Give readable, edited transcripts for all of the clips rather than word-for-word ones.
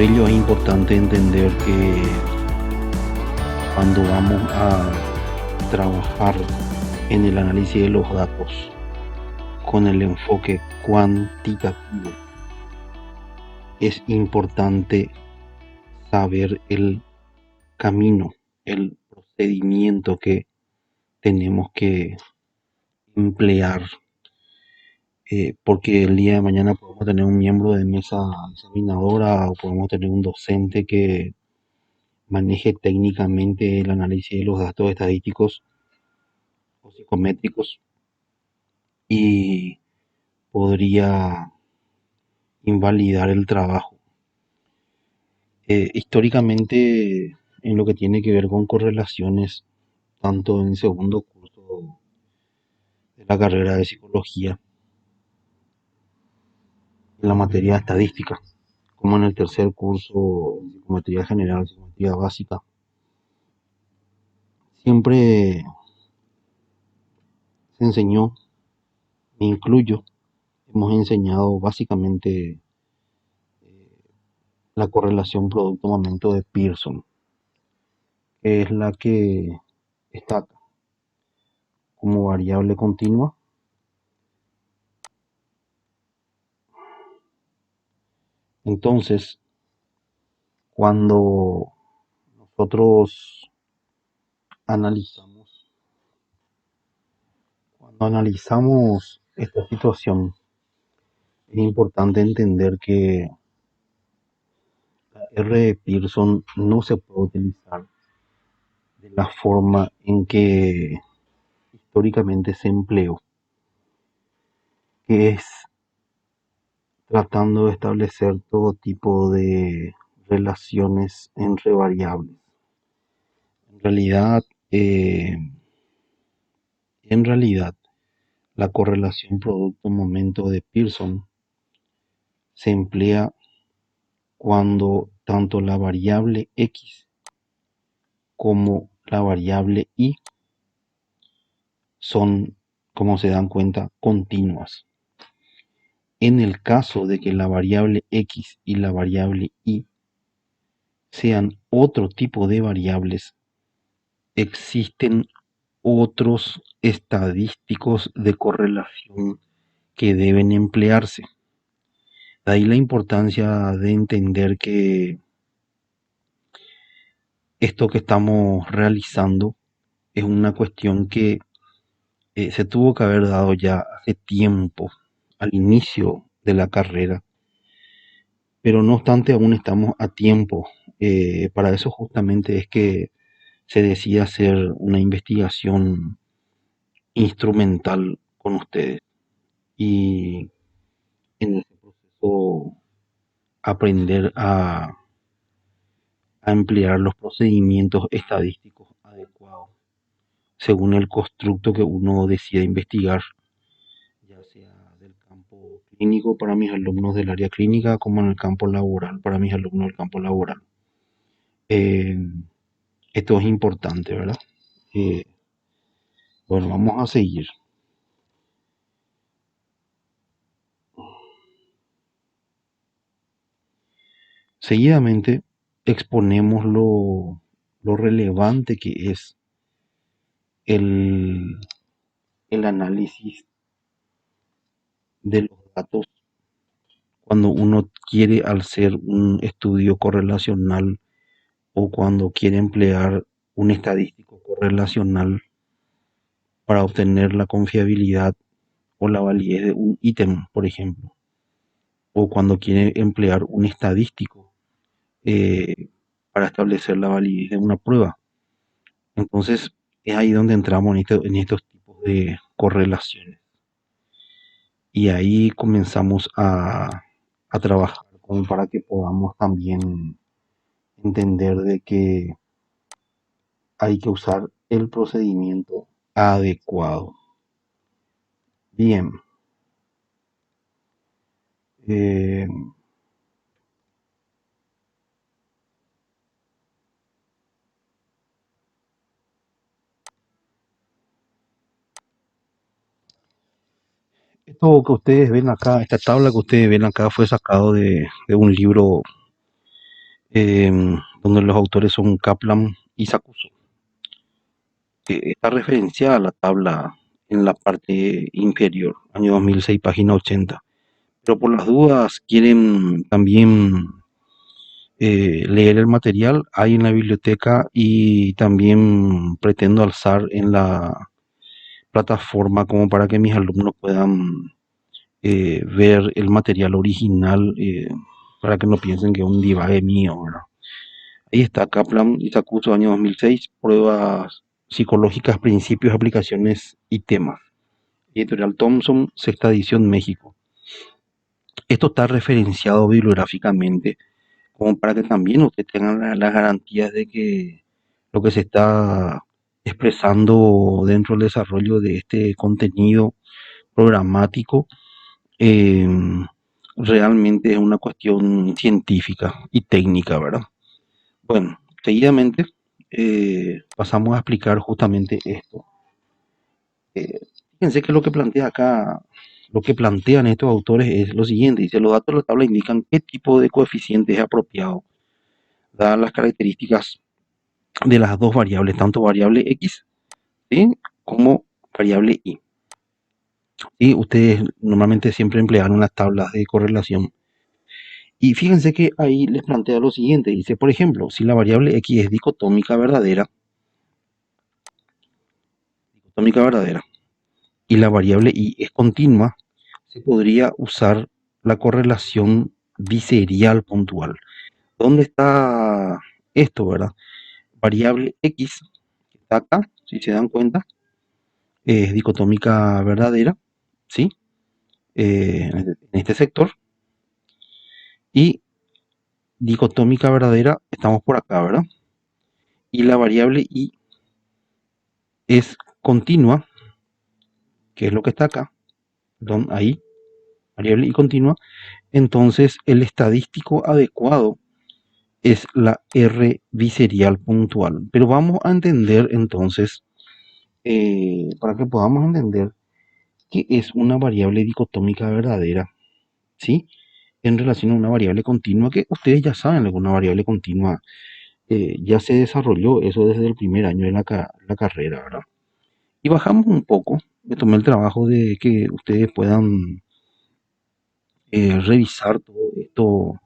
ello es importante entender que cuando vamos a trabajar en el análisis de los datos con el enfoque cuantitativo, es importante saber el camino, el procedimiento que tenemos que emplear, porque el día de mañana podemos tener un miembro de mesa examinadora o podemos tener un docente que maneje técnicamente el análisis de los datos estadísticos o psicométricos y podría invalidar el trabajo. Históricamente, en lo que tiene que ver con correlaciones, tanto en segundo curso de la carrera de psicología, en la materia de estadística, como en el tercer curso de psicometría general, psicometría básica, siempre se enseñó, me incluyo, hemos enseñado básicamente la correlación producto-momento de Pearson, que es la que está como variable continua. Entonces, cuando nosotros analizamos, cuando analizamos esta situación, es importante entender que la R de Pearson no se puede utilizar de la forma en que históricamente se empleó, que es tratando de establecer todo tipo de relaciones entre variables. En realidad, eh, en realidad, la correlación producto-momento de Pearson se emplea cuando tanto la variable X como la variable Y son, como se dan cuenta, continuas. En el caso de que la variable X y la variable Y sean otro tipo de variables, existen otros estadísticos de correlación que deben emplearse. De ahí la importancia de entender que esto que estamos realizando es una cuestión que se tuvo que haber dado ya hace tiempo, al inicio de la carrera, pero no obstante aún estamos a tiempo. Para eso justamente es que se decide hacer una investigación instrumental con ustedes y en ese proceso aprender a emplear los procedimientos estadísticos adecuados según el constructo que uno decida investigar, ya sea del campo clínico para mis alumnos del área clínica como en el campo laboral para mis alumnos del campo laboral. Eh, Esto es importante, ¿verdad? Eh, bueno, vamos a seguir. Seguidamente exponemos lo relevante que es el, el análisis de los datos cuando uno quiere hacer un estudio correlacional o cuando quiere emplear un estadístico correlacional para obtener la confiabilidad o la validez de un ítem, por ejemplo, o cuando quiere emplear un estadístico eh, para establecer la validez de una prueba. Entonces, es ahí donde entramos en estos tipos de correlaciones. Y ahí comenzamos a trabajar como para que podamos también entender de que hay que usar el procedimiento adecuado. Bien, eh, esto que ustedes ven acá, esta tabla que ustedes ven acá fue sacado de un libro donde los autores son Kaplan y Sakuso. Está referenciada la tabla en la parte inferior, año 2006, página 80. Pero por las dudas quieren también leer el material, hay en la biblioteca y también pretendo alzar en la plataforma como para que mis alumnos puedan ver el material original, para que no piensen que es un divague mío, ¿verdad? Ahí está Kaplan y Sakuso, año 2006, pruebas psicológicas, principios, aplicaciones y temas. Editorial Thomson, sexta edición, México. Esto está referenciado bibliográficamente como para que también usted tenga las garantías de que lo que se está expresando dentro del desarrollo de este contenido programático eh, realmente es una cuestión científica y técnica, ¿verdad? Bueno, seguidamente pasamos a explicar justamente esto. Eh, Fíjense que lo que plantea acá, lo que plantean estos autores es lo siguiente: dice, los datos de la tabla indican qué tipo de coeficiente es apropiado, dadas las características de las dos variables, tanto variable X, ¿sí?, como variable Y. Y ustedes normalmente siempre emplearon las tablas de correlación. Y fíjense que ahí les plantea lo siguiente, dice, por ejemplo, si la variable X es dicotómica verdadera, y la variable Y es continua, se podría usar la correlación biserial puntual. ¿Dónde está esto, verdad? Variable X, que está acá, si se dan cuenta, es dicotómica verdadera, ¿sí? En este sector. Y dicotómica verdadera, estamos por acá, ¿verdad? Y la variable Y es continua, que es lo que está acá, perdón, ahí, variable Y continua. Entonces, el estadístico adecuado es la R biserial puntual. Pero vamos a entender entonces, para que podamos entender qué es una variable dicotómica verdadera, ¿sí? En relación a una variable continua, que ustedes ya saben que una variable continua ya se desarrolló eso desde el primer año de la carrera, ¿verdad? Y bajamos un poco, me tomé el trabajo de que ustedes puedan revisar todo esto.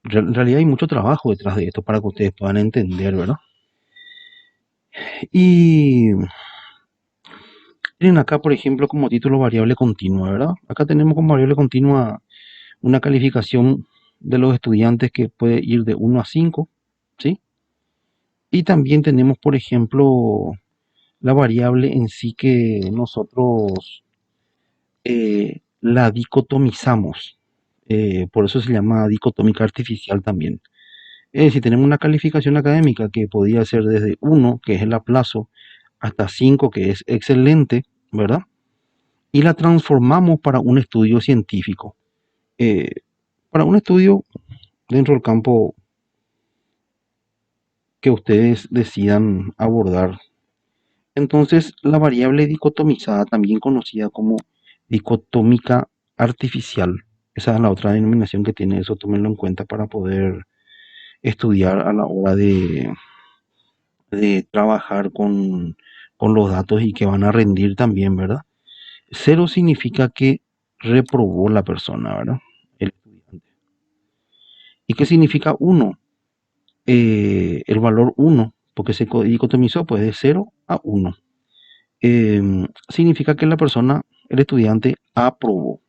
En realidad hay mucho trabajo detrás de esto para que ustedes puedan entender, ¿verdad? Y tienen acá, por ejemplo, como título variable continua, ¿verdad? Acá tenemos como variable continua una calificación de los estudiantes que puede ir de 1 a 5, ¿sí? Y también tenemos, por ejemplo, la variable en sí que nosotros la dicotomizamos. Por eso se llama dicotómica artificial también. Es decir, tenemos una calificación académica que podría ser desde 1, que es el aplazo, hasta 5, que es excelente, ¿verdad? Y la transformamos para un estudio científico, eh, para un estudio dentro del campo que ustedes decidan abordar. Entonces, la variable dicotomizada, también conocida como dicotómica artificial, esa es la otra denominación que tiene eso, tómenlo en cuenta para poder estudiar a la hora de trabajar con los datos y que van a rendir también, ¿verdad? Cero significa que reprobó la persona, ¿verdad? El estudiante. ¿Y qué significa uno? El valor uno, porque se dicotomizó pues de 0 a 1. Significa que la persona, el estudiante, aprobó.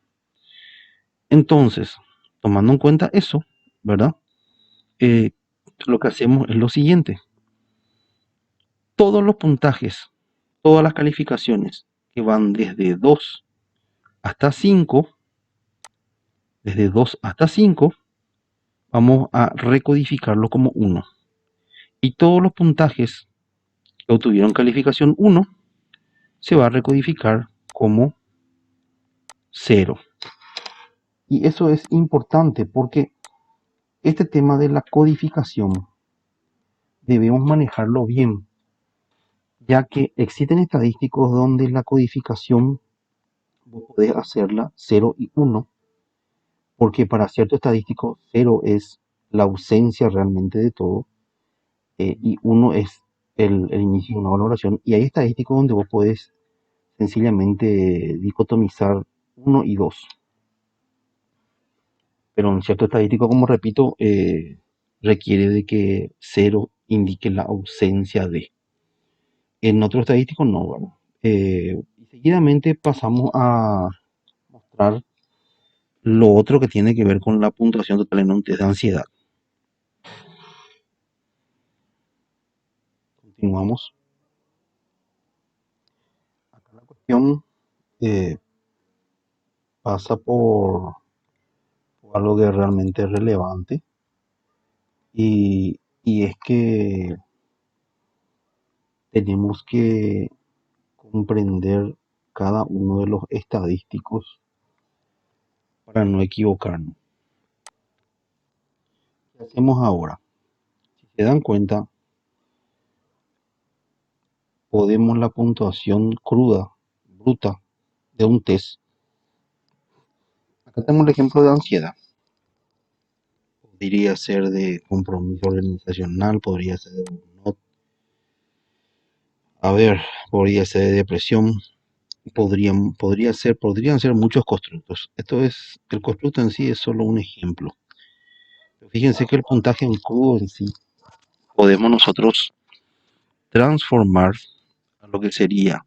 Entonces, tomando en cuenta eso, ¿verdad? Eh, lo que hacemos es lo siguiente. Todos los puntajes, todas las calificaciones que van desde 2 hasta 5, desde 2 hasta 5, vamos a recodificarlo como 1. Y todos los puntajes que obtuvieron calificación 1 se va a recodificar como 0. Y eso es importante porque este tema de la codificación debemos manejarlo bien, ya que existen estadísticos donde la codificación vos podés hacerla 0 y 1, porque para cierto estadístico 0 es la ausencia realmente de todo, y uno es el inicio de una valoración, y hay estadísticos donde vos podés sencillamente dicotomizar uno y dos, pero en cierto estadístico, como repito, requiere de que cero indique la ausencia de. En otro estadístico no, ¿verdad? Y seguidamente pasamos a mostrar lo otro que tiene que ver con la puntuación total en un test de ansiedad. Continuamos. Acá la cuestión eh, pasa por algo que es realmente relevante, y es que tenemos que comprender cada uno de los estadísticos para no equivocarnos. ¿Qué hacemos ahora? Si se dan cuenta, podemos la puntuación cruda, bruta, de un test. Acá tenemos el ejemplo de ansiedad. Podría ser de compromiso organizacional, podría ser de burnout, a ver, podría ser de depresión, podrían ser muchos constructos. El constructo en sí es solo un ejemplo. Pero fíjense que el puntaje en crudo en sí podemos nosotros transformar a lo que sería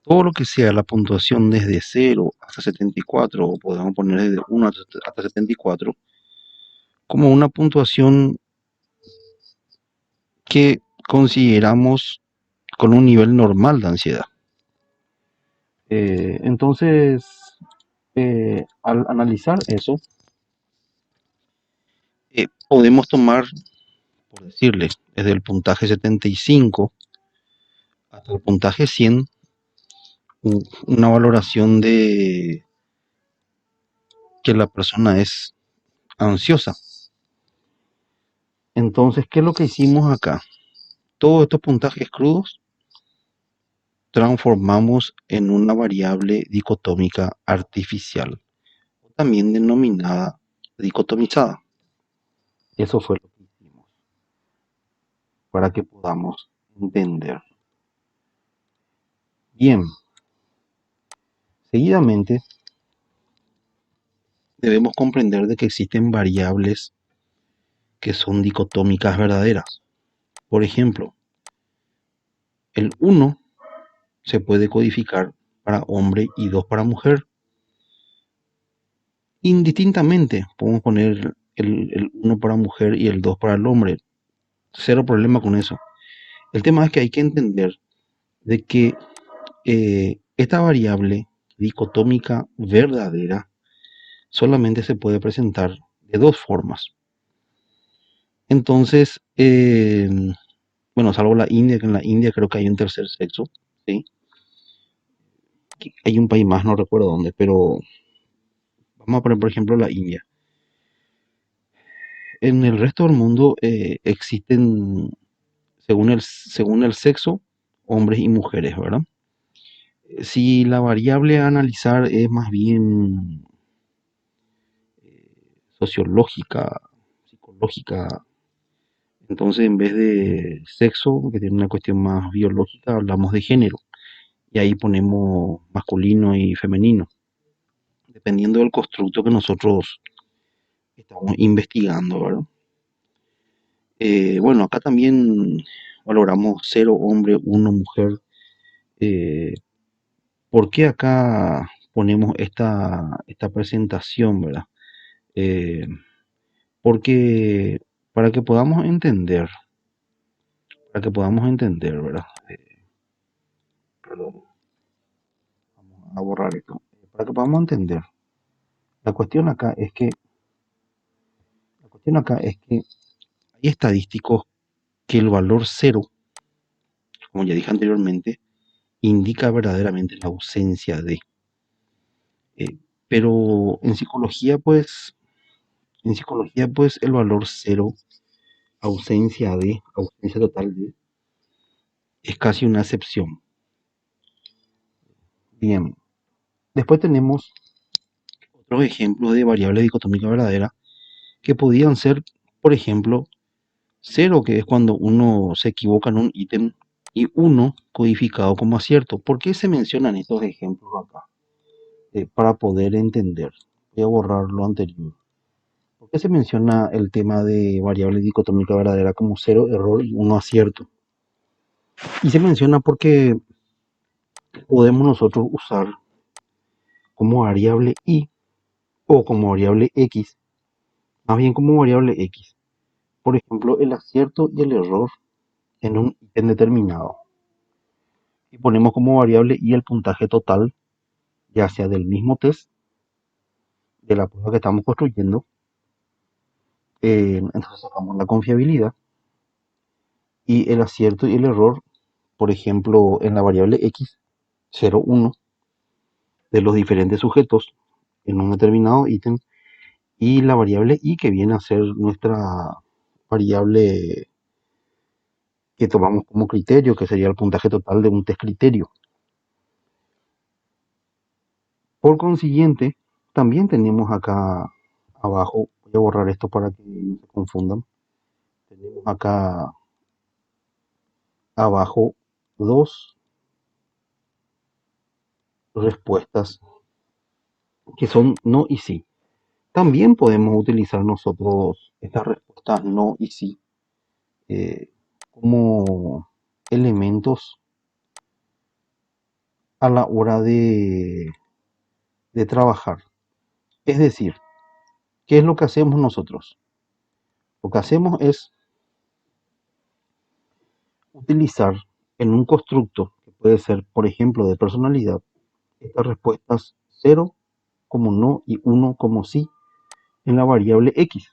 todo lo que sea la puntuación desde 0 hasta 74, o podemos poner desde 1 hasta 74, como una puntuación que consideramos con un nivel normal de ansiedad. Entonces, al analizar eso, podemos tomar, por decirle, desde el puntaje 75 hasta el puntaje 100, una valoración de que la persona es ansiosa. Entonces, ¿qué es lo que hicimos acá? Todos estos puntajes crudos transformamos en una variable dicotómica artificial, también denominada dicotomizada. Eso fue lo que hicimos para que podamos entender. Bien, seguidamente debemos comprender de que existen variables que son dicotómicas verdaderas. Por ejemplo, el 1 se puede codificar para hombre y 2 para mujer. Indistintamente, podemos poner el 1 para mujer y el 2 para el hombre. Cero problema con eso. El tema es que hay que entender de que esta variable dicotómica verdadera solamente se puede presentar de dos formas. Entonces, bueno, salvo la India, que en la India creo que hay un tercer sexo, ¿sí? Hay un país más, no recuerdo dónde, pero vamos a poner, por ejemplo, la India. En el resto del mundo existen, según el sexo, hombres y mujeres, ¿verdad? Si la variable a analizar es más bien sociológica, psicológica, entonces en vez de sexo, que tiene una cuestión más biológica, hablamos de género. Y ahí ponemos masculino y femenino, dependiendo del constructo que nosotros estamos investigando, ¿verdad? Bueno, acá también valoramos 0 hombre, 1 mujer. Eh, ¿Por qué acá ponemos esta presentación, ¿verdad? Eh, Porque para que podamos entender, ¿verdad? Perdón, vamos a borrar esto. Para que podamos entender, la cuestión acá es que, hay estadísticos que el valor cero, como ya dije anteriormente, indica verdaderamente la ausencia de. Pero en psicología, pues el valor cero, ausencia total de, es casi una excepción. Bien, después tenemos otros ejemplos de variables dicotómicas verdaderas que podían ser, Por ejemplo, cero, que es cuando uno se equivoca en un ítem, y uno codificado como acierto. ¿Por qué se mencionan estos ejemplos acá? Para poder entender. Voy a borrar lo anterior. ¿Por qué se menciona el tema de variable dicotómica verdadera como cero error y uno acierto? Y se menciona porque podemos nosotros usar como variable y o como variable x, más bien como variable x. Por ejemplo, el acierto y el error en un ítem determinado. Y ponemos como variable y el puntaje total, ya sea del mismo test, de la prueba que estamos construyendo. Entonces sacamos la confiabilidad y el acierto y el error, por ejemplo, en la variable x, 0, 1, de los diferentes sujetos en un determinado ítem, y la variable y, que viene a ser nuestra variable que tomamos como criterio, que sería el puntaje total de un test criterio. Por consiguiente, también tenemos acá abajo, voy a borrar esto para que no se confundan, tenemos acá abajo dos respuestas que son no y sí. También podemos utilizar nosotros estas respuestas no y sí eh, como elementos a la hora de trabajar. Es decir, ¿qué es lo que hacemos nosotros? Lo que hacemos es utilizar en un constructo, que puede ser, por ejemplo, de personalidad, estas respuestas cero como no y uno como sí en la variable x.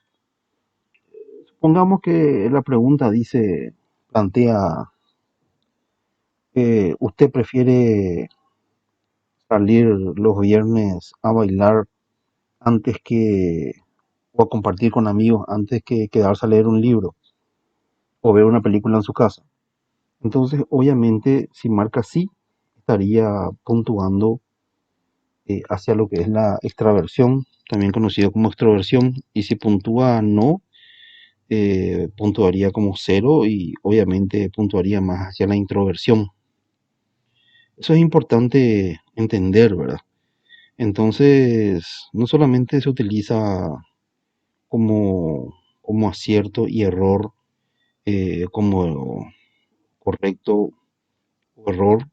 Supongamos que la pregunta dice, plantea, ¿usted prefiere salir los viernes a bailar antes que, o a compartir con amigos antes que quedarse a leer un libro o ver una película en su casa? Entonces, obviamente, si marca sí, estaría puntuando hacia lo que es la extraversión, también conocido como extroversión, y si puntúa no, puntuaría como cero y obviamente puntuaría más hacia la introversión. Eso es importante entender, ¿verdad? Entonces, no solamente se utiliza como acierto y error, como correcto o error,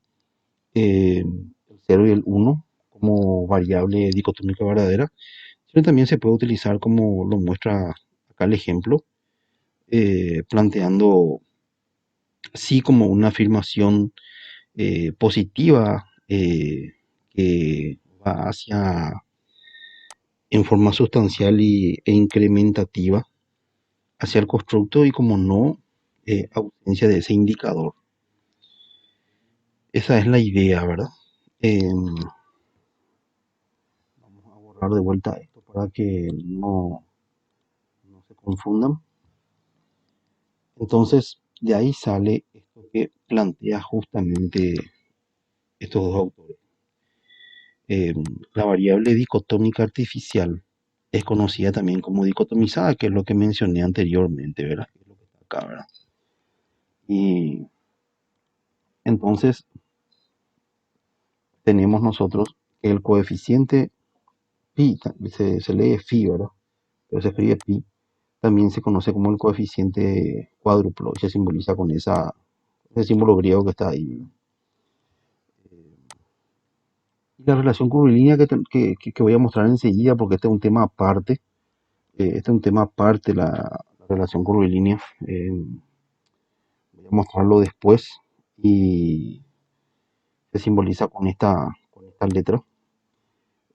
el 0 y el 1 como variable dicotómica verdadera, sino también se puede utilizar como lo muestra acá el ejemplo, planteando sí como una afirmación positiva que va hacia en forma sustancial e incrementativa hacia el constructo, y como no, ausencia de ese indicador. Esa es la idea, ¿verdad? Vamos a borrar de vuelta esto para que no se confundan. Entonces, de ahí sale esto que plantea justamente estos dos autores. Eh, la variable dicotómica artificial es conocida también como dicotomizada, que es lo que mencioné anteriormente, ¿verdad? Es lo que está acá, ¿verdad? Y entonces tenemos nosotros que el coeficiente pi, se lee phi, ¿verdad? Pero se escribe pi, también se conoce como el coeficiente cuádruplo y se simboliza con ese símbolo griego que está ahí. Y la relación curvilínea que voy a mostrar enseguida, porque este es un tema aparte, este es un tema aparte, la relación curvilínea, voy a mostrarlo después, y se simboliza con esta letra.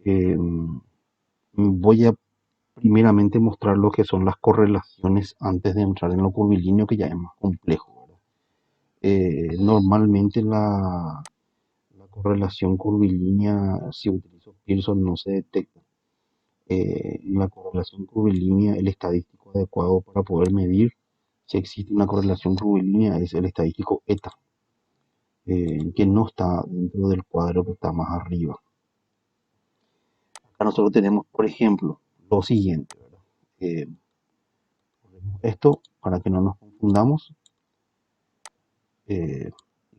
Eh, voy a primeramente mostrar lo que son las correlaciones antes de entrar en lo curvilíneo, que ya es más complejo, ¿verdad? Normalmente la correlación curvilínea, si utilizo Pearson, no se detecta. En la correlación curvilínea, el estadístico adecuado para poder medir si existe una correlación curvilínea es el estadístico eta, que no está dentro del cuadro que está más arriba. Acá nosotros tenemos, por ejemplo, lo siguiente, ¿verdad? esto para que no nos confundamos.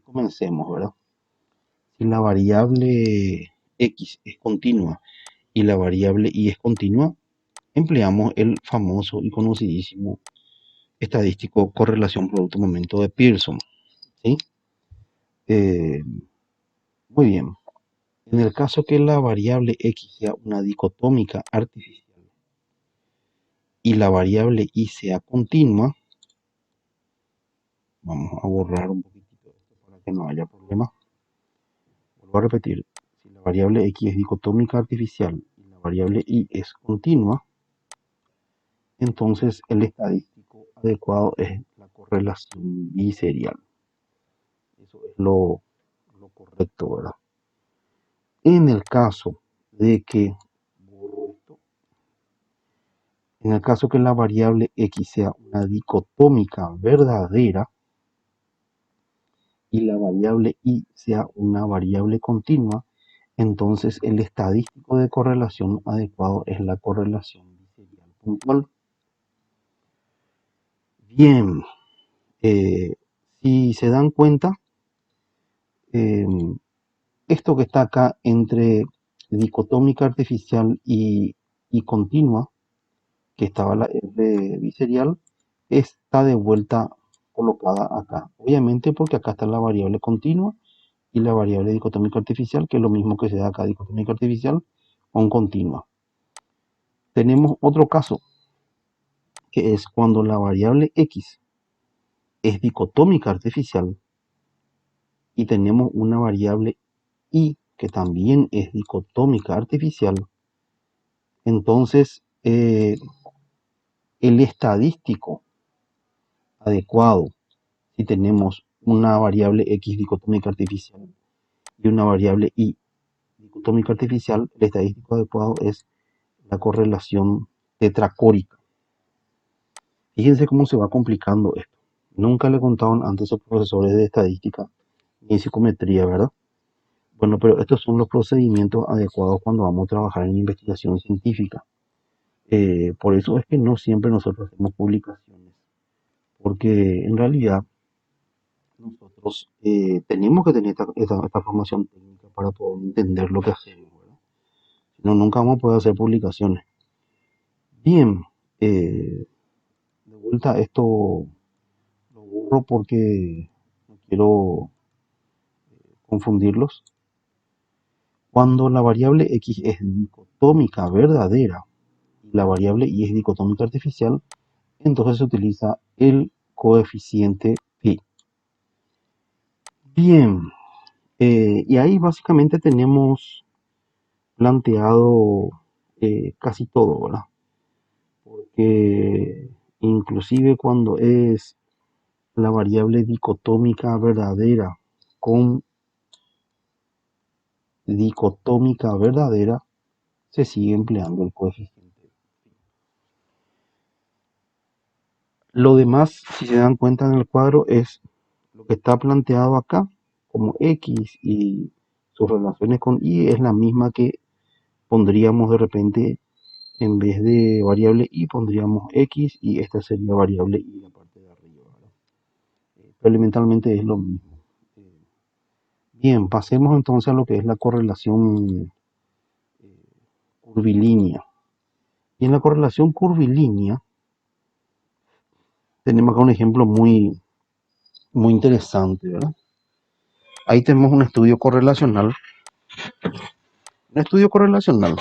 Comencemos, ¿verdad? Si la variable X es continua y la variable Y es continua, empleamos el famoso y conocidísimo estadístico correlación producto momento de Pearson, ¿sí? Eh, Muy bien. En el caso que la variable X sea una dicotómica artificial y la variable Y sea continua, vamos a borrar un poquitito esto para que no haya problema. Vuelvo a repetir, si la variable X es dicotómica artificial y la variable Y es continua, entonces el estadístico adecuado es la correlación biserial. Eso es lo correcto, ¿verdad? En el caso de que, en el caso que la variable X sea una dicotómica verdadera y la variable Y sea una variable continua, entonces el estadístico de correlación adecuado es la correlación biserial puntual. Bien, si se dan cuenta, eh, esto que está acá entre dicotómica artificial y continua, que estaba la R biserial, está de vuelta colocada acá. Obviamente porque acá está la variable continua y la variable dicotómica artificial, que es lo mismo que se da acá, dicotómica artificial con continua. Tenemos otro caso, que es cuando la variable X es dicotómica artificial y tenemos una variable Y que también es dicotómica artificial. Entonces, el estadístico adecuado, si tenemos una variable X dicotómica artificial y una variable Y dicotómica artificial, el estadístico adecuado es la correlación tetracórica. Fíjense cómo se va complicando esto. Nunca le contaron antes a los profesores de estadística ni psicometría, ¿verdad? Bueno, pero estos son los procedimientos adecuados cuando vamos a trabajar en investigación científica. Por eso es que no siempre nosotros hacemos publicaciones, porque en realidad nosotros tenemos que tener esta formación técnica para poder entender lo que hacemos, ¿verdad? Si no, nunca vamos a poder hacer publicaciones. Bien, de vuelta esto lo borro porque no quiero confundirlos. Cuando la variable X es dicotómica verdadera y la variable Y es dicotómica artificial, entonces se utiliza el coeficiente pi. Bien, y ahí básicamente tenemos planteado casi todo, ¿verdad? Porque inclusive cuando es la variable dicotómica verdadera con dicotómica verdadera, se sigue empleando el coeficiente. Lo demás, si se dan cuenta en el cuadro, es lo que está planteado acá como X y sus relaciones con Y es la misma que pondríamos de repente en vez de variable Y pondríamos X y esta sería variable Y en la parte de arriba, ¿verdad? Pero elementalmente es lo mismo. Bien, pasemos entonces a lo que es la correlación curvilínea. Y en la correlación curvilínea tenemos acá un ejemplo muy interesante, ¿verdad? Ahí tenemos un estudio correlacional. Un estudio correlacional,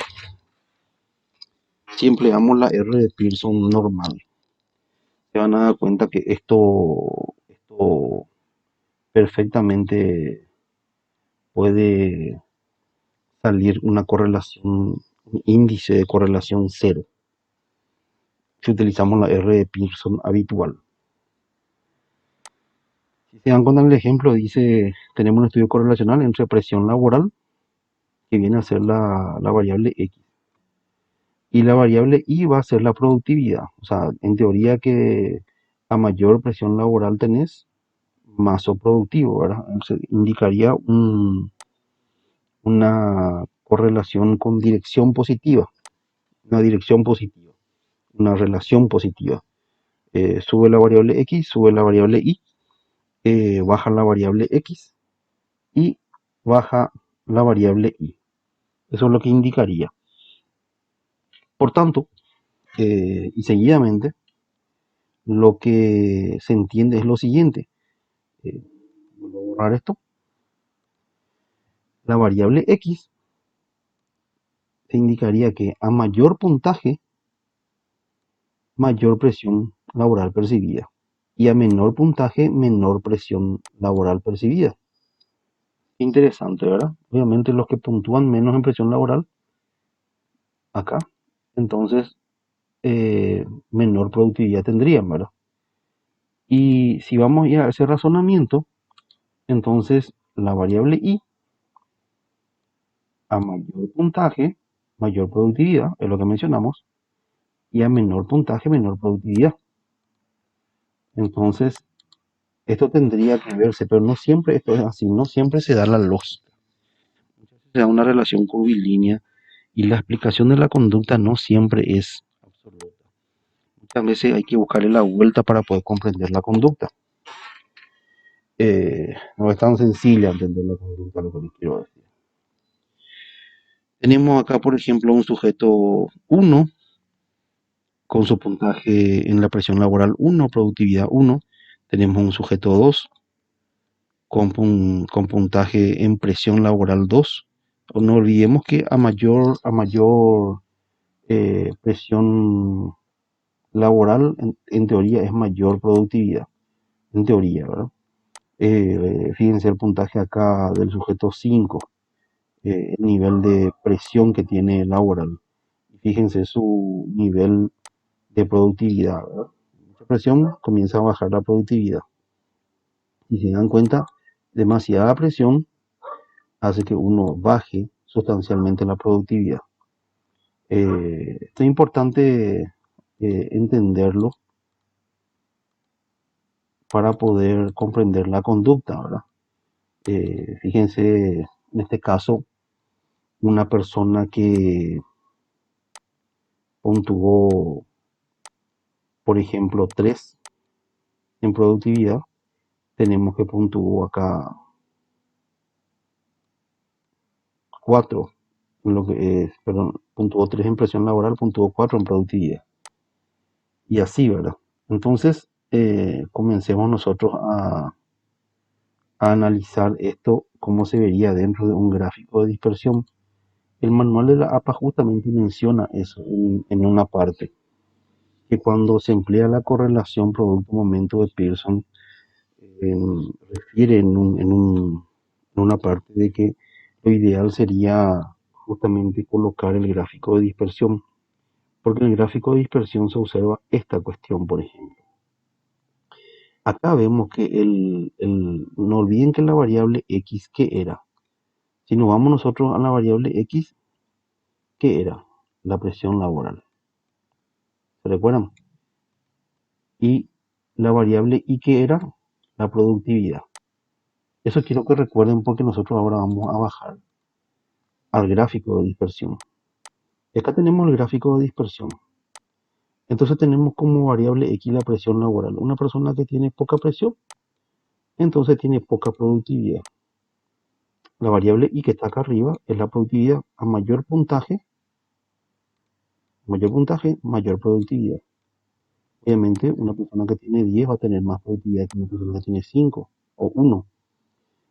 si empleamos la R de Pearson normal, se van a dar cuenta que esto perfectamente puede salir una correlación, un índice de correlación cero, si utilizamos la R de Pearson habitual. Si se dan cuenta en el ejemplo, dice, tenemos un estudio correlacional entre presión laboral, que viene a ser la variable X, y la variable Y va a ser la productividad. O sea, en teoría que a mayor presión laboral tenés, más sos productivo, ¿verdad? Entonces, indicaría una correlación con dirección positiva, una dirección positiva, una relación positiva. Sube la variable X, sube la variable Y, baja la variable X y baja la variable Y. Eso es lo que indicaría. Por tanto, y seguidamente, lo que se entiende es lo siguiente. Voy a borrar esto. La variable X se indicaría que a mayor puntaje, mayor presión laboral percibida. Y a menor puntaje, menor presión laboral percibida. Interesante, ¿verdad? Obviamente los que puntúan menos en presión laboral, acá, entonces menor productividad tendrían, ¿verdad? Y si vamos a ir a ese razonamiento, entonces la variable I a mayor puntaje, mayor productividad, es lo que mencionamos, y a menor puntaje, menor productividad. Entonces, esto tendría que verse, pero no siempre esto es así, no siempre se da la lógica. Muchas veces se da una relación curvilínea y la explicación de la conducta no siempre es absoluta. Muchas veces hay que buscarle la vuelta para poder comprender la conducta. No es tan sencilla entender la conducta, lo que les quiero decir. Tenemos acá, por ejemplo, un sujeto 1 con su puntaje en la presión laboral 1, productividad 1. Tenemos un sujeto 2 con puntaje en presión laboral 2. No olvidemos que a mayor presión laboral, en teoría, es mayor productividad. En teoría, ¿verdad? Fíjense el puntaje acá del sujeto 5, el nivel de presión que tiene laboral. Fíjense su nivel de productividad, ¿verdad? Mucha presión, comienza a bajar la productividad. Y si se dan cuenta, demasiada presión hace que uno baje sustancialmente la productividad. Esto es importante entenderlo para poder comprender la conducta, ¿verdad? Fíjense, en este caso, una persona que puntuó, por ejemplo, 3 en productividad, tenemos que puntuó acá 4, en lo que es, perdón, puntuó 3 en presión laboral, puntuó 4 en productividad. Y así, ¿verdad? Entonces, comencemos nosotros a analizar esto, cómo se vería dentro de un gráfico de dispersión. El manual de la APA justamente menciona eso en una parte, que cuando se emplea la correlación producto-momento de Pearson, refiere en una parte de que lo ideal sería justamente colocar el gráfico de dispersión, porque en el gráfico de dispersión se observa esta cuestión, por ejemplo. Acá vemos que no olviden que la variable X, ¿qué era? Si nos vamos nosotros a la variable X, ¿qué era? La presión laboral. ¿Se recuerdan? Y la variable Y, ¿qué era? La productividad. Eso quiero que recuerden porque nosotros ahora vamos a bajar al gráfico de dispersión. Y acá tenemos el gráfico de dispersión. Entonces tenemos como variable X la presión laboral. Una persona que tiene poca presión, entonces tiene poca productividad. La variable Y que está acá arriba es la productividad. A mayor puntaje, mayor productividad. Obviamente una persona que tiene 10 va a tener más productividad que una persona que tiene 5 o 1.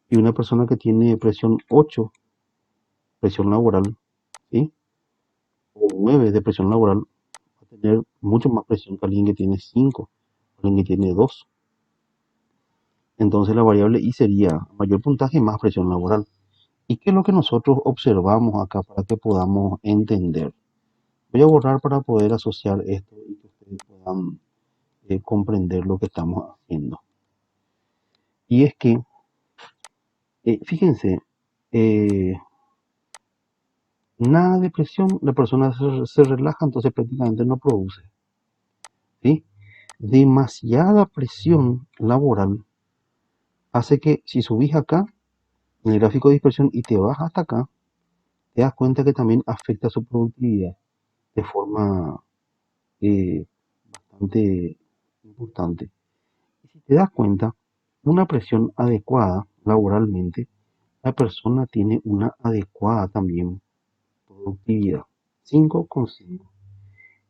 Y una persona que tiene presión 8, presión laboral, ¿sí? O 9 de presión laboral, va a tener mucho más presión que alguien que tiene 5, alguien que tiene 2. Entonces la variable Y sería mayor puntaje más presión laboral. ¿Y qué es lo que nosotros observamos acá para que podamos entender? Voy a borrar para poder asociar esto y que ustedes puedan comprender lo que estamos haciendo. Y es que, fíjense, nada de presión, la persona se relaja, entonces prácticamente no produce. ¿Sí? Demasiada presión laboral hace que si subís acá en el gráfico de dispersión y te vas hasta acá, te das cuenta que también afecta su productividad de forma bastante importante. Y si te das cuenta, una presión adecuada laboralmente, la persona tiene una adecuada también productividad. 5,5.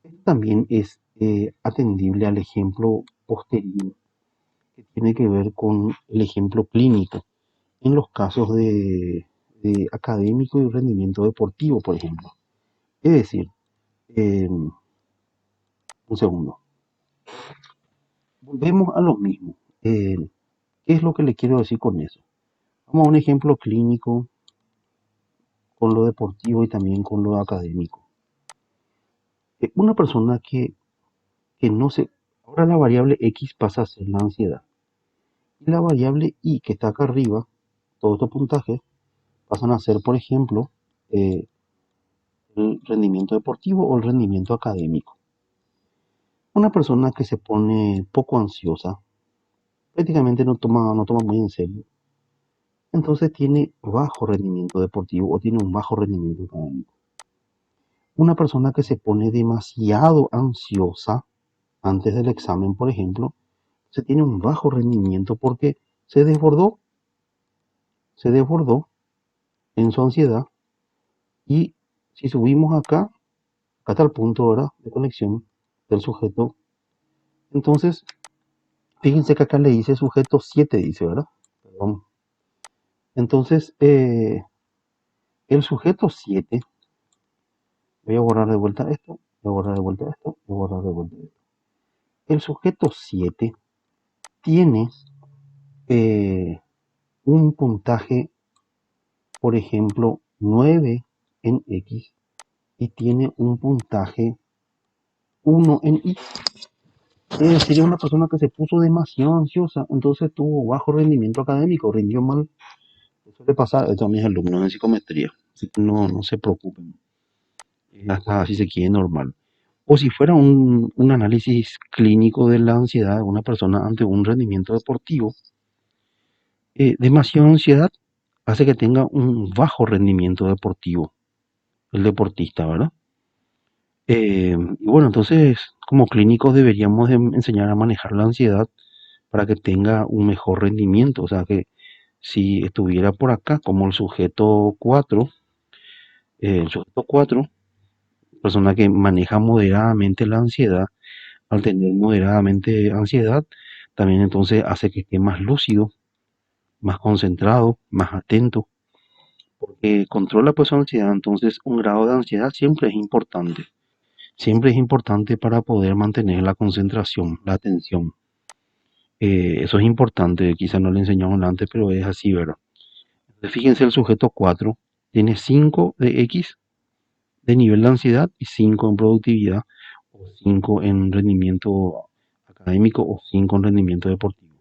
Esto también es atendible al ejemplo posterior, que tiene que ver con el ejemplo clínico, en los casos de académico y rendimiento deportivo, por ejemplo. Es decir, un segundo, volvemos a lo mismo. ¿Qué es lo que le quiero decir con eso? Vamos a un ejemplo clínico con lo deportivo y también con lo académico. Una persona que no se... Ahora la variable X pasa a ser la ansiedad. Y la variable Y que está acá arriba, todos estos puntajes, pasan a ser, por ejemplo, eh, el rendimiento deportivo o el rendimiento académico. Una persona que se pone poco ansiosa, prácticamente no toma muy en serio, entonces tiene bajo rendimiento deportivo o tiene un bajo rendimiento académico. Una persona que se pone demasiado ansiosa antes del examen, por ejemplo, se tiene un bajo rendimiento porque se desbordó, se desbordó en su ansiedad. Y si subimos acá está el punto ahora de conexión del sujeto. Entonces, fíjense que acá le dice sujeto 7 dice, ¿verdad? Perdón. Entonces, el sujeto 7 voy a borrar de vuelta esto, voy a borrar de vuelta esto, voy a borrar de vuelta esto. El sujeto 7 tiene un puntaje, por ejemplo, 9 en X y tiene un puntaje 1 en Y. Sería una persona que se puso demasiado ansiosa, entonces tuvo bajo rendimiento académico, rindió mal. Eso le pasa a mis alumnos en psicometría, así que no se preocupen, hasta así se quiere normal. O si fuera un análisis clínico de la ansiedad de una persona ante un rendimiento deportivo, demasiada ansiedad hace que tenga un bajo rendimiento deportivo, el deportista, ¿verdad? Y bueno, entonces como clínicos deberíamos enseñar a manejar la ansiedad para que tenga un mejor rendimiento. O sea que si estuviera por acá como el sujeto 4, persona que maneja moderadamente la ansiedad, al tener moderadamente ansiedad, también entonces hace que esté más lúcido, más concentrado, más atento, porque controla pues su ansiedad. Entonces un grado de ansiedad siempre es importante para poder mantener la concentración, la atención. Eso es importante, quizá no le enseñamos antes, pero es así, ¿verdad? Fíjense, el sujeto 4 tiene 5 de X de nivel de ansiedad y 5 en productividad, o 5 en rendimiento académico o 5 en rendimiento deportivo.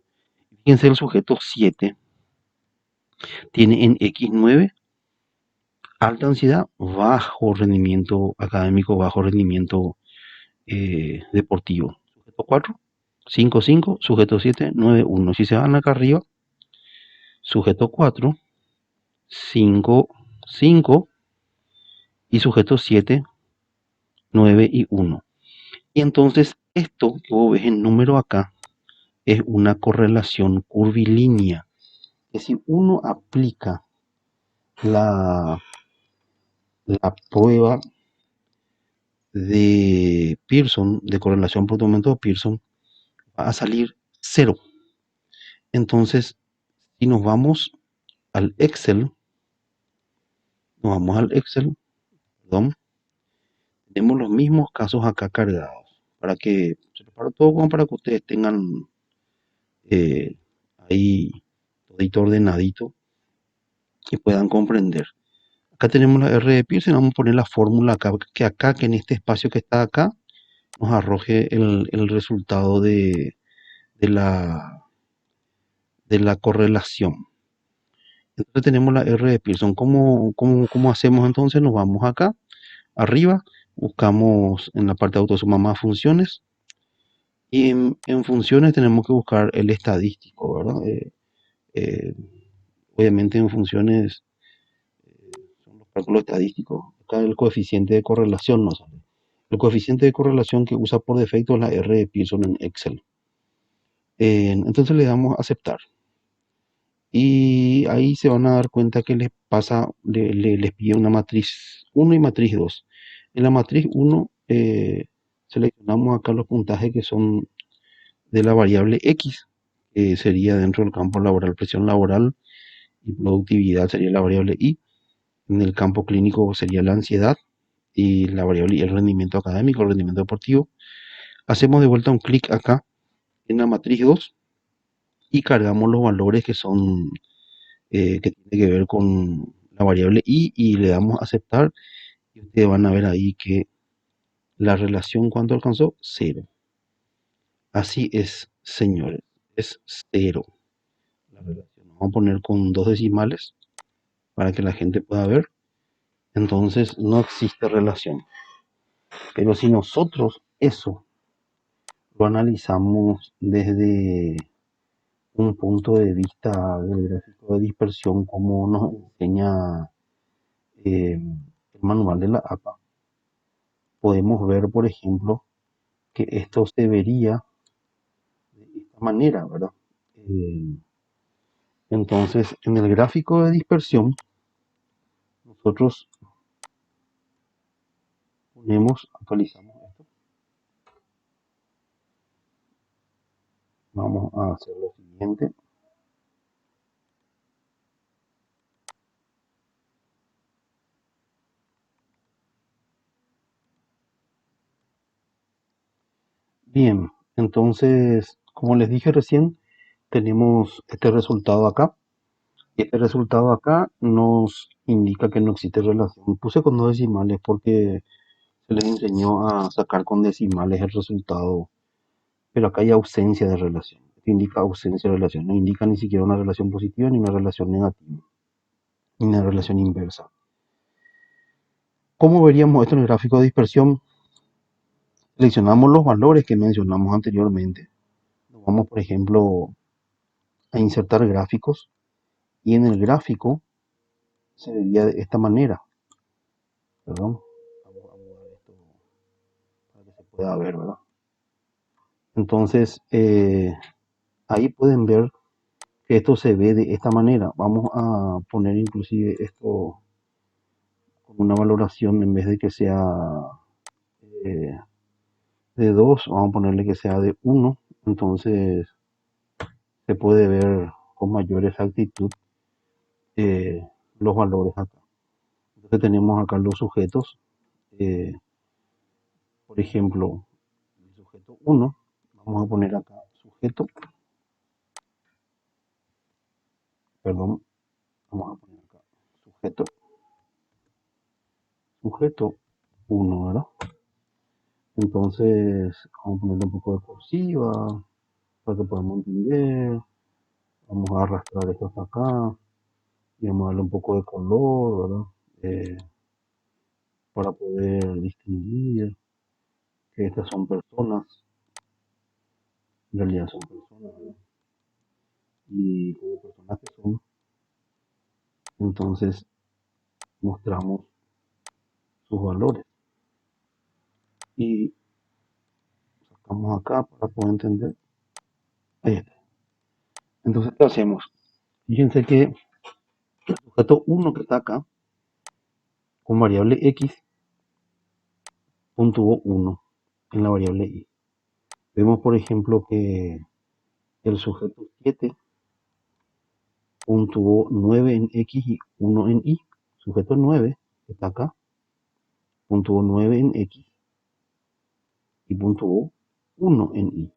Fíjense, el sujeto 7 tiene en X9 alta ansiedad, bajo rendimiento académico, bajo rendimiento deportivo. Sujeto 4, 5, 5, sujeto 7, 9, 1. Si se van acá arriba, sujeto 4, 5, 5 y sujeto 7, 9 y 1. Y entonces esto que vos ves en número acá es una correlación curvilínea. Que si uno aplica la, la prueba de Pearson, de correlación producto de Pearson, va a salir cero. Entonces, si al Excel, nos vamos al Excel, perdón, tenemos los mismos casos acá cargados. Para que se prepara todo como para que ustedes tengan eh, ahí todito ordenadito y puedan comprender. Acá tenemos la R de Pearson, vamos a poner la fórmula acá, que en este espacio que está acá, nos arroje el resultado de la, de la correlación. Entonces tenemos la R de Pearson. ¿Cómo hacemos entonces? Nos vamos acá, arriba, buscamos en la parte de autosuma más funciones, y en funciones tenemos que buscar el estadístico, ¿verdad? Eh, obviamente en funciones son los cálculos estadísticos. Acá el coeficiente de correlación no sale. El coeficiente de correlación que usa por defecto es la R de Pearson en Excel. Entonces le damos a aceptar. Y ahí se van a dar cuenta que les pasa, les pide una matriz uno y matriz 2. En la matriz uno seleccionamos acá los puntajes que son de la variable X, que sería dentro del campo laboral, presión laboral, y productividad sería la variable Y. En el campo clínico sería la ansiedad y la variable Y el rendimiento académico, el rendimiento deportivo. Hacemos de vuelta un clic acá en la matriz 2 y cargamos los valores que son que tiene que ver con la variable y le damos a aceptar y ustedes van a ver ahí que la relación cuánto alcanzó, cero. Así es, señores, es cero la relación. Vamos a poner con dos decimales para que la gente pueda ver. Entonces no existe relación. Pero si nosotros eso lo analizamos desde un punto de vista del gráfico de dispersión, como nos enseña el manual de la APA, podemos ver, por ejemplo, que esto se vería de esta manera, ¿verdad? Eh, entonces, en el gráfico de dispersión, nosotros ponemos, actualizamos esto, vamos a hacer lo siguiente. Bien, entonces, como les dije recién, tenemos este resultado acá. Y este resultado acá nos indica que no existe relación. Puse con dos decimales porque se les enseñó a sacar con decimales el resultado, pero acá hay ausencia de relación. Esto indica ausencia de relación, no indica ni siquiera una relación positiva ni una relación negativa, ni una relación inversa. ¿Cómo veríamos esto en el gráfico de dispersión? Seleccionamos los valores que mencionamos anteriormente. Nos vamos, por ejemplo, a insertar gráficos y en el gráfico se vería de esta manera. Perdón, vamos a mudar esto para que se pueda ver, ¿verdad? Entonces, ahí pueden ver que esto se ve de esta manera. Vamos a poner inclusive esto con una valoración en vez de que sea eh, de 2, vamos a ponerle que sea de 1. Entonces se puede ver con mayor exactitud eh, los valores acá. Entonces tenemos acá los sujetos. eh, por ejemplo, el sujeto 1, vamos a poner acá sujeto, perdón, vamos a poner acá sujeto, sujeto 1, ¿verdad? Entonces, vamos a ponerle un poco de cursiva para que podamos entender. Vamos a arrastrar esto hasta acá y vamos a darle un poco de color, ¿verdad? Eh, para poder distinguir que estas son personas, en realidad son personas, ¿verdad? Y como personas que son, entonces mostramos sus valores y sacamos acá para poder entender. Ahí está. Entonces, ¿qué hacemos? Fíjense que el sujeto 1 que está acá, con variable x, puntuó 1 en la variable y. Vemos, por ejemplo, que el sujeto 7 puntuó 9 en x y 1 en y. Sujeto 9, que está acá, puntuó 9 en x y puntuó 1 en y.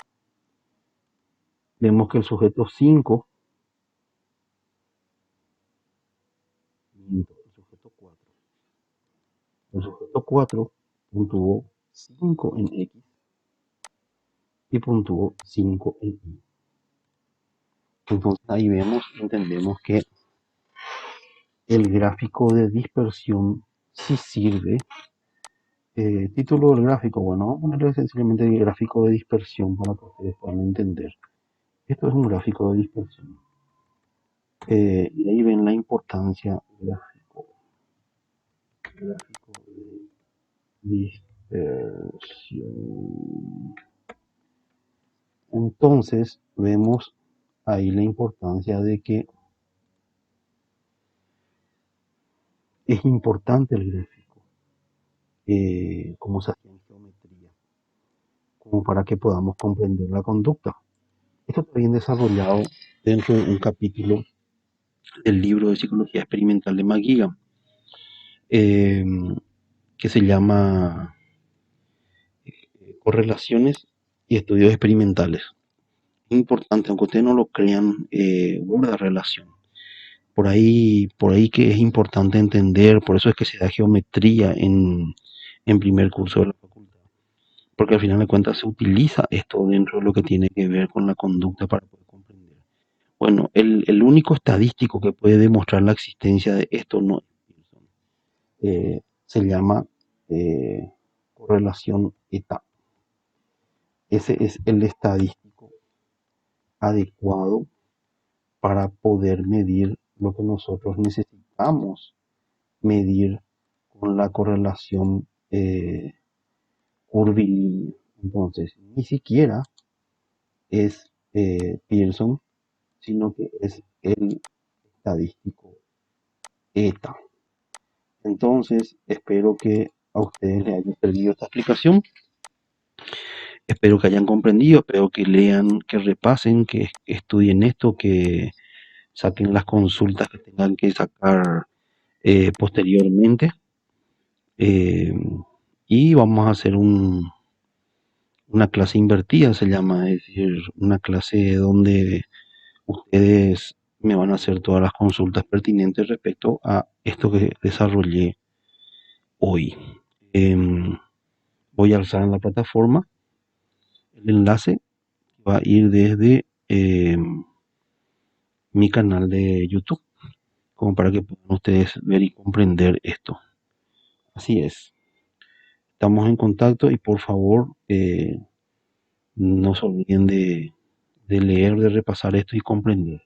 Vemos que el sujeto 5, el sujeto 4, el sujeto 4 puntuó 5 en x y puntuó 5 en y. Entonces ahí vemos, entendemos que el gráfico de dispersión sí sirve. Título del gráfico, bueno, vamos a ponerle sencillamente el gráfico de dispersión para que ustedes puedan entender. Esto es un gráfico de dispersión. Y ahí ven la importancia gráfico de dispersión. Entonces vemos ahí la importancia de que es importante el gráfico, como se hace en geometría, como para que podamos comprender la conducta. Esto está bien desarrollado dentro de un capítulo del libro de Psicología Experimental de McGuigan, eh, que se llama Correlaciones y Estudios Experimentales. Es importante, aunque ustedes no lo crean, guarda relación. Por ahí que es importante entender, por eso es que se da geometría en primer curso de la facultad, porque al final de cuentas se utiliza esto dentro de lo que tiene que ver con la conducta para poder comprender. Bueno, el único estadístico que puede demostrar la existencia de esto no se llama correlación eta. Ese es el estadístico adecuado para poder medir lo que nosotros necesitamos medir con la correlación curvilínea. Entonces, ni siquiera es Pearson, sino que es el estadístico eta. Entonces, espero que a ustedes les haya servido esta explicación. Espero que hayan comprendido, espero que lean, que repasen, que estudien esto, que saquen las consultas que tengan que sacar posteriormente. Y vamos a hacer una clase invertida, se llama, es decir, una clase donde ustedes me van a hacer todas las consultas pertinentes respecto a esto que desarrollé hoy. Voy a alzar en la plataforma el enlace que va a ir desde mi canal de YouTube, como para que puedan ustedes ver y comprender esto. Así es. Estamos en contacto y por favor no se olviden de leer, de repasar esto y comprender.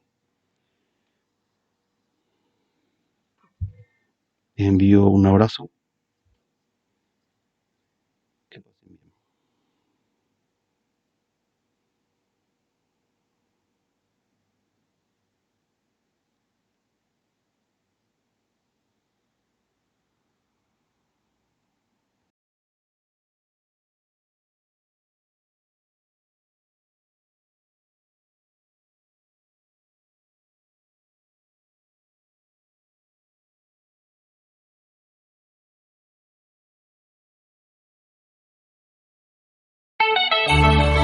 Les envío un abrazo. Que pasen bien.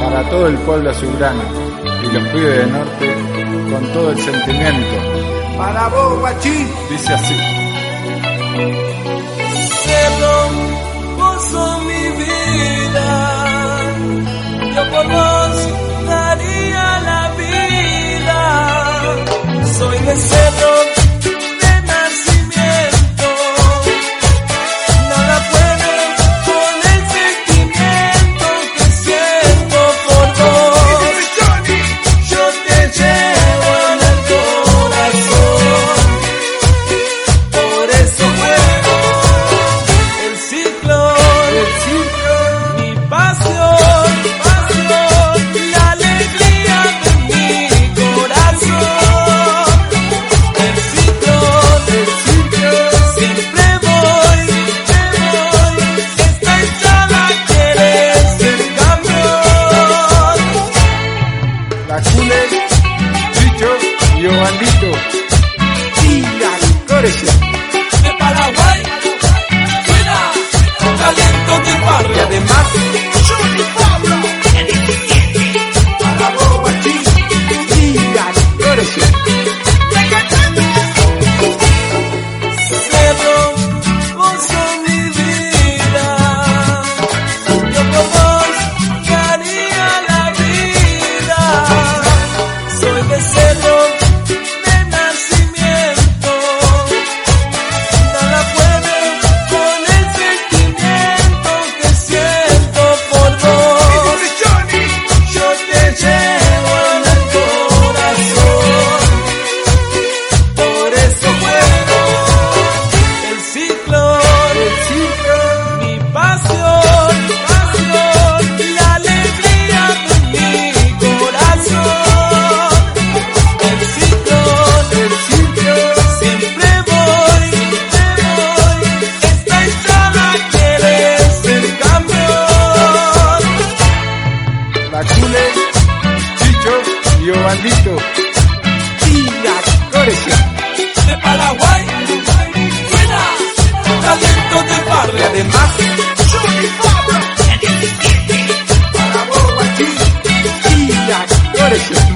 Para todo el pueblo azulgrana y los pibes del norte con todo el sentimiento. Para vos, guachín. Dice así. Cerro, vos sos mi vida. Yo por vos daría la vida. Soy de cerro de nacimiento. Nada puede con el sentimiento que siento por vos. Yo te llevo en el corazón. Por eso juego el ciclo, mi pasión, la alegría de mi corazón. Y además, Para vos, Joaquín, y actores